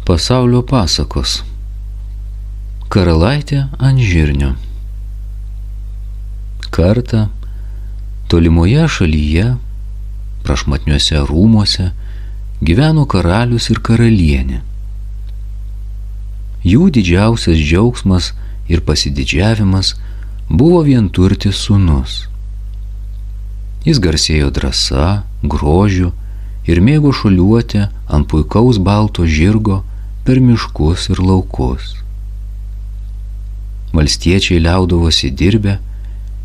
Pasaulio pasakos. Karalaitė ant žirnio. Kartą tolimoje šalyje, prašmatniuose rūmuose, gyveno karalius ir karalienė. Jų didžiausias džiaugsmas ir pasididžiavimas buvo vienturtis sūnus. Jis garsėjo drąsa, grožiu ir mėgo šuoliuoti ant puikaus balto žirgo per miškus ir laukus. Valstiečiai liaudavosi dirbę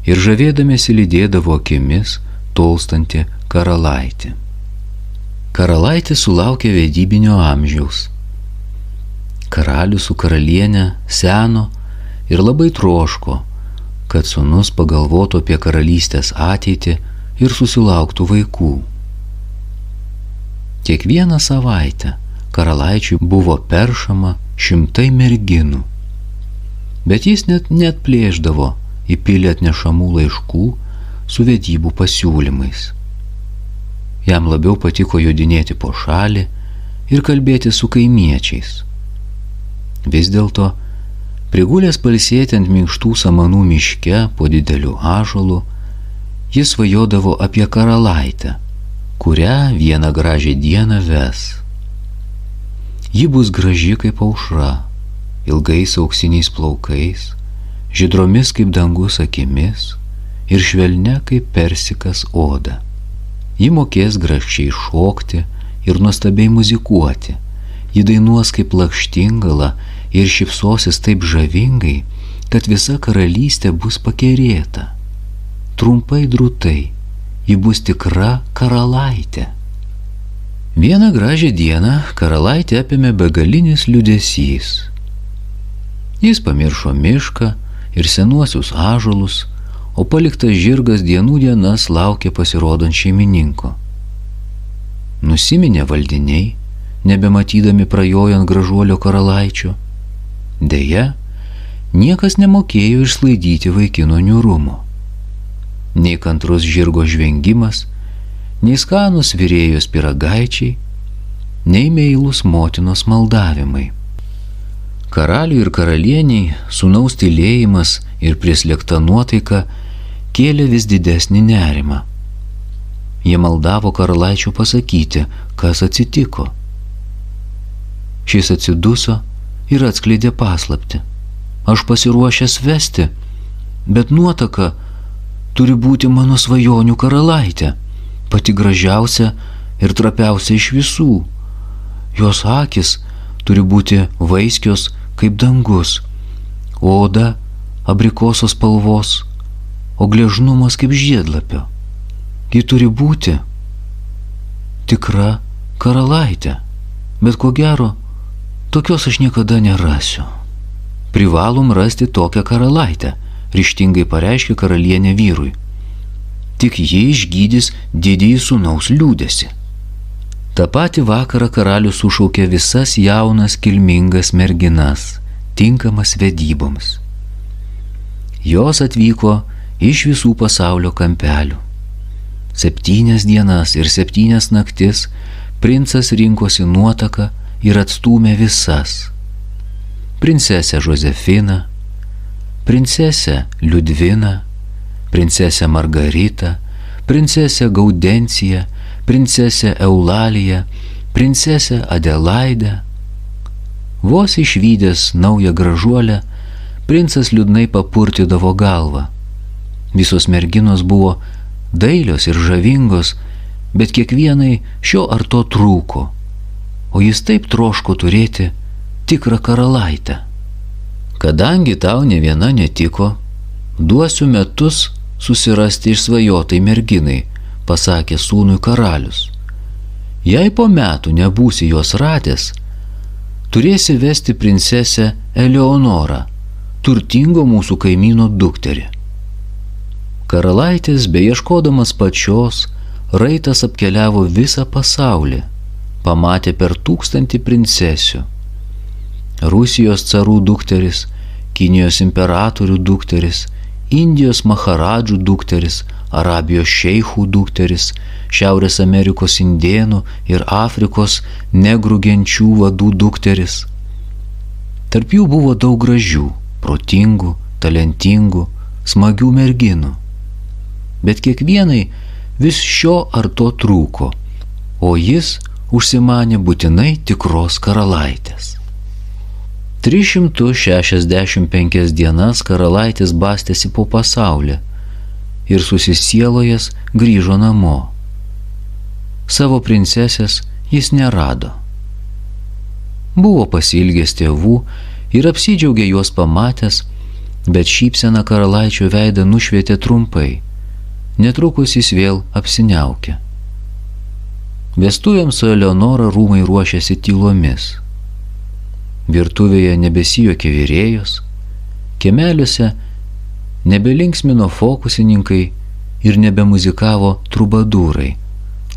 ir žavėdamiesi lydėdavo akimis tolstantį karalaitį. Karalaitė sulaukė vedybinio amžiaus. Karalius su karaliene seno ir labai troško, kad sūnus pagalvotų apie karalystės ateitį ir susilauktų vaikų. Kiekvieną savaitę karalaičiui buvo peršama 100 merginų, bet jis net plėšdavo į pilį atnešamų laiškų su vedybų pasiūlymais. Jam labiau patiko jodinėti po šalį ir kalbėti su kaimiečiais. Vis dėlto, prigulęs pailsėti ant minkštų samanų miške po dideliu ąžuolu, jis svajodavo apie karalaitę, kurią vieną gražią dieną ves. Ji bus graži kaip aušra, ilgais auksiniais plaukais, žydromis kaip dangus akimis ir švelnia kaip persikas oda. Ji mokės grakščiai šokti ir nuostabiai muzikuoti. Ji dainuos kaip lakštingala ir šypsosis taip žavingai, kad visa karalystė bus pakerėta. Trumpai drūtai, ji bus tikra karalaitė. Vieną gražią dieną karalaitę apėmė begalinis liūdesys. Jis pamiršo mišką ir senuosius ąžuolus, o paliktas žirgas dienų dienas laukė pasirodant šeimininko. Nusiminė valdiniai, nebematydami prajojant gražuolio karalaičio. Deja, niekas nemokėjo išsklaidyti vaikino niūrumo. Nei kantrus žirgo žvengimas, nei skanus virėjos pyragaičiai, nei meilus motinos maldavimai. Karaliui ir karalieniai sūnaus tylėjimas ir prislėgta nuotaika kėlė vis didesnį nerimą. Jie maldavo karalaičio pasakyti, kas atsitiko. Šis atsiduso ir atskleidė paslaptį. Aš pasiruošęs vesti, bet nuotaka turi būti mano svajonių karalaitė, pati gražiausia ir trapiausia iš visų. Jos akis turi būti vaiskios kaip dangus, oda abrikosos spalvos, o gležnumas kaip žiedlapio. Ji turi būti tikra karalaitė, bet ko gero, tokios aš niekada nerasiu. Privalom rasti tokią karalaitę, ryžtingai pareiškė karalienė vyrui. Tik ji išgydys didįjį sūnaus liūdesį. Ta pati vakarą karalius sušaukė visas jaunas kilmingas merginas, tinkamas vedyboms. Jos atvyko iš visų pasaulio kampelių. 7 dienas ir 7 naktis princas rinkosi nuotaką ir atstūmė visas. Princesę Jozefiną, princesę Liudviną, princesę Margaritą, princesę Gaudenciją, princesę Eulaliją, princesę Adelaidę. Vos išvydęs naują gražuolę, princas liūdnai papurtydavo galvą. Visos merginos buvo dailios ir žavingos, bet kiekvienai šio ar to trūko, o jis taip troško turėti tikrą karalaitę. Kadangi tau ne viena netiko, duosiu metus susirasti išsvajotai merginai, pasakė sūnui karalius. Jei po metų nebūsi jos radęs, turėsi vesti princesę Eleonorą, turtingo mūsų kaimyno dukterį. Karalaitis, beieškodamas pačios, raitas apkeliavo visą pasaulį, pamatė per 1000 princesių. Rusijos carų dukteris, Kinijos imperatorių dukteris, Indijos maharadžų dukteris, Arabijos šeichų dukteris, Šiaurės Amerikos indėnų ir Afrikos negrų genčių vadų dukteris. Tarp jų buvo daug gražių, protingų, talentingų, smagių merginų. Bet kiekvienai vis šio ar to trūko, o jis užsimanė būtinai tikros karalaitės. 365 dienas karalaitis bastėsi po pasaulį ir susisielojęs grįžo namo. Savo princesės jis nerado. Buvo pasiilgęs tėvų ir apsidžiaugė juos pamatęs, bet šypsena karalaičio veidą nušvietė trumpai. Netrukus jis vėl apsiniaukė. Vestuvėms su Eleonora rūmai ruošėsi tylomis. Virtuvėje nebesijuokė virėjos, kiemeliuose nebelinksmino fokusininkai ir nebemuzikavo trubadūrai,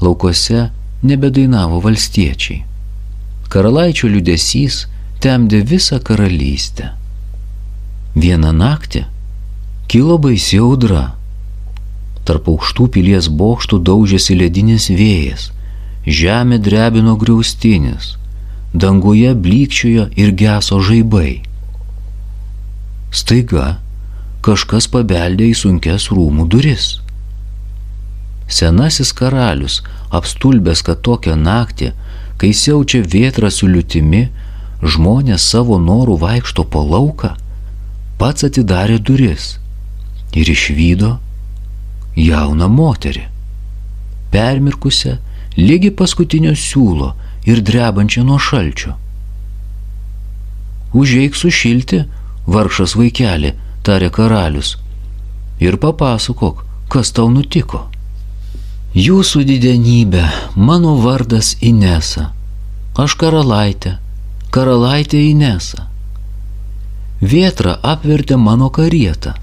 laukuose nebedainavo valstiečiai. Karalaičio liūdesys temdė visą karalystę. Vieną naktį kilo baisi audra. Tarp aukštų pilies bokštų daužėsi ledinis vėjas, žemė drebino griaustinis, danguje blykčiojo ir geso žaibai. Staiga kažkas pabeldė į sunkias rūmų duris. Senasis karalius, apstulbęs, kad tokią naktį, kai siaučia vėtra su liūtimi, žmonės savo norų vaikšto po lauką, pats atidarė duris ir išvydo jauną moterį, permirkusią lygi paskutinio siūlo ir drebančią nuo šalčio. Užeik sušilti, vargšas vaikeli, tarė karalius, ir papasakok, kas tau nutiko. Jūsų didenybė, mano vardas Inesa, aš karalaitė, karalaitė Inesa. Vėtra apvertė mano karietą,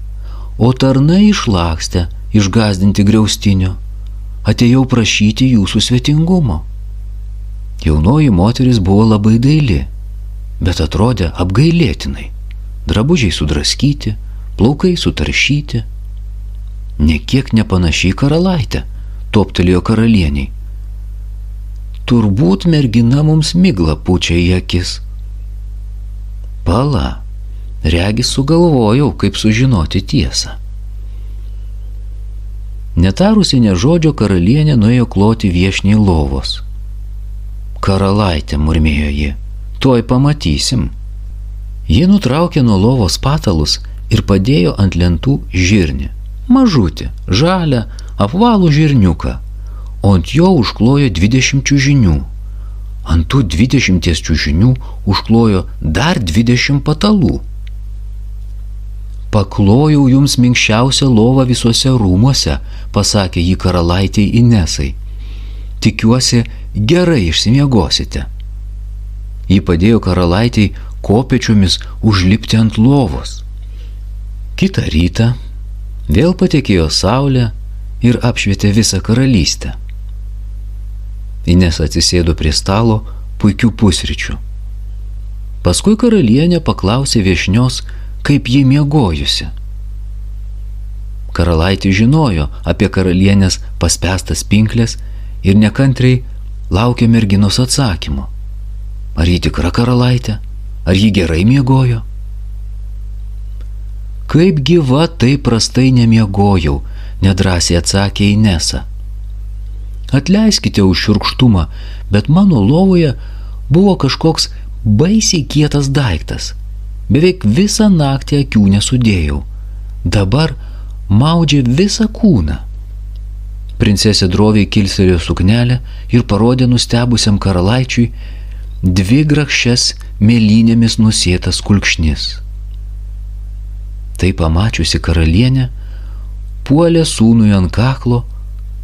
o tarnai išlakstė išgąsdinti griaustinio. Atėjau prašyti jūsų svetingumo. Jaunoji moteris buvo labai daili, bet atrodė apgailėtinai. Drabužiai sudraskyti, plaukai sutaršyti. Nekiek nepanašiai karalaitė, toptelėjo karalieniai. Turbūt mergina mums miglą pučia į akis. Pala, regis sugalvojau, kaip sužinoti tiesą. Netarusi nė žodžio, karalienė nuėjo kloti viešniai lovos. Karalaitė, murmėjo ji, tuoj pamatysim. Ji nutraukė nuo lovos patalus ir padėjo ant lentų žirnį. Mažutį, žalią, apvalų žirniuką, o ant jo užklojo 20 čiužinių. Ant tų 20 čiužinių užklojo dar 20 patalų. Paklojau jums minkščiausią lovą visuose rūmuose, pasakė jį karalaitei Inesai. Tikiuosi, gerai išsimiegosite. Ji padėjo karalaitei kopėčiomis užlipti ant lovos. Kitą rytą vėl patekėjo saulė ir apšvietė visą karalystę. Inesa atsisėdo prie stalo puikių pusryčių. Paskui karalienė paklausė viešnios, kaip ji miegojusi. Karalaitė žinojo apie karalienės paspęstas pinkles ir nekantriai laukė merginos atsakymo. Ar ji tikra karalaitė? Ar ji gerai miegojo? Kaip gyva, taip prastai nemiegojau, nedrąsiai atsakė Inesa. Atleiskite už šiurkštumą, bet mano lovoje buvo kažkoks baisiai kietas daiktas. Beveik visą naktį akių nesudėjau. Dabar maudžia visą kūną. Princesė droviai kilstelėjo suknelę ir parodė nustebusiam karalaičiui 2 grakščias mėlynėmis nusėtas kulkšnis. Tai pamačiusi karalienė puolė sūnui ant kaklo,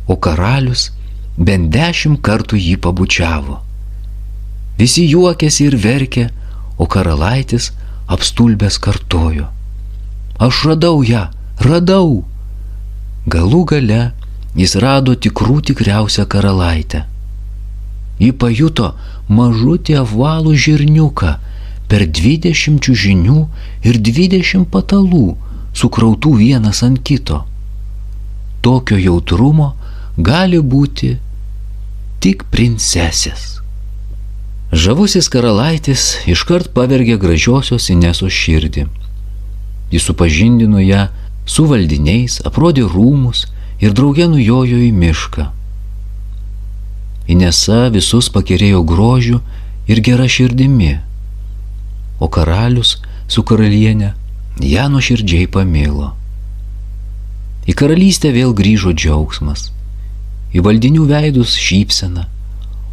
o karalius bent 10 kartų jį pabučiavo. Visi juokėsi ir verkė, o karalaitis apstulbęs kartojo. Aš radau ją, radau. Galų gale jis rado tikriausią karalaitę. Ji pajuto mažutį apvalų žirniuką per 20 čiužinių ir 20 patalų, sukrautų vienas ant kito. Tokio jautrumo gali būti tik princesės. Žavusis karalaitis iškart pavergė gražiosios Inesos širdį. Jis supažindino ją su valdiniais, aprodė rūmus ir drauge nujojo į mišką. Inesa visus pakerėjo grožiu ir gera širdimi, o karalius su karaliene ją nuoširdžiai pamilo. Į karalystę vėl grįžo džiaugsmas, į valdinių veidus šypsena,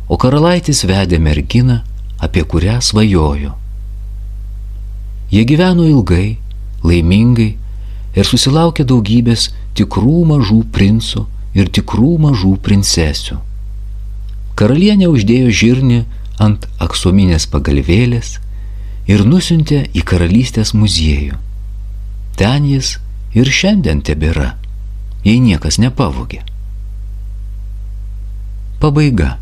o karalaitis vedė merginą, apie kurią svajojo. Jie gyveno ilgai, laimingai ir susilaukė daugybės tikrų mažų princų ir tikrų mažų princesių. Karalienė uždėjo žirnį ant aksominės pagalvėlės ir nusiuntė į karalystės muziejų. Ten jis ir šiandien tebėra, jei niekas nepavogė. Pabaiga.